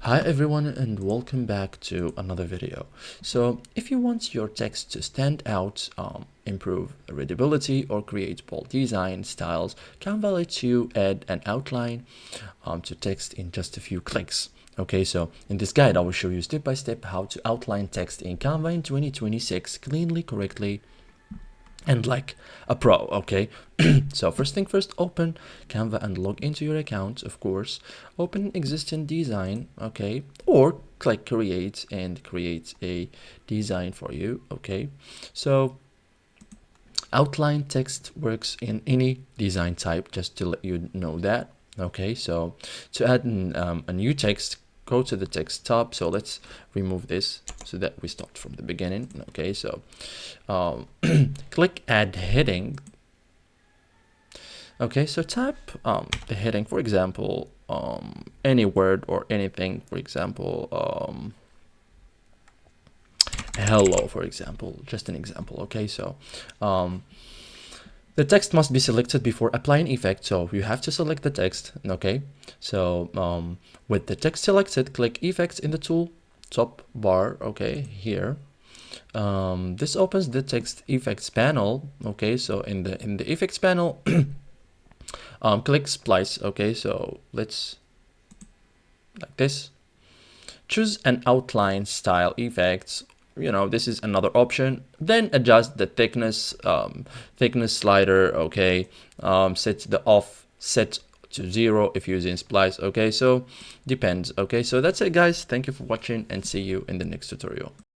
Hi everyone and welcome back to another video. So if you want your text to stand out, improve readability or create bold design styles, Canva lets you add an outline to text in just a few clicks. Okay, so in this guide I will show you step by step how to outline text in Canva in 2026 cleanly, correctly, and like a pro. Okay, so first thing first, open Canva and log into your account. Of course, open existing design, okay, or click create and create a design for you. Okay, so outline text works in any design type, just to let you know that. Okay, so to add a new text, go to the text tab. So let's remove this so that we start from the beginning. Okay, so click add heading. Okay, so type the heading, for example, any word or anything, for example, hello, for example, just an example. Okay, so the text must be selected before applying effect, so you have to select the text. Okay, so with the text selected, click effects in the tool top bar. Okay, here this opens the text effects panel. Okay, so in the effects panel click splice. Okay, so let's like this, choose an outline style effects. This is another option. Then adjust the thickness slider. Okay, set the offset to 0 if using splice. Okay, so depends. Okay, so that's it guys, thank you for watching and see you in the next tutorial.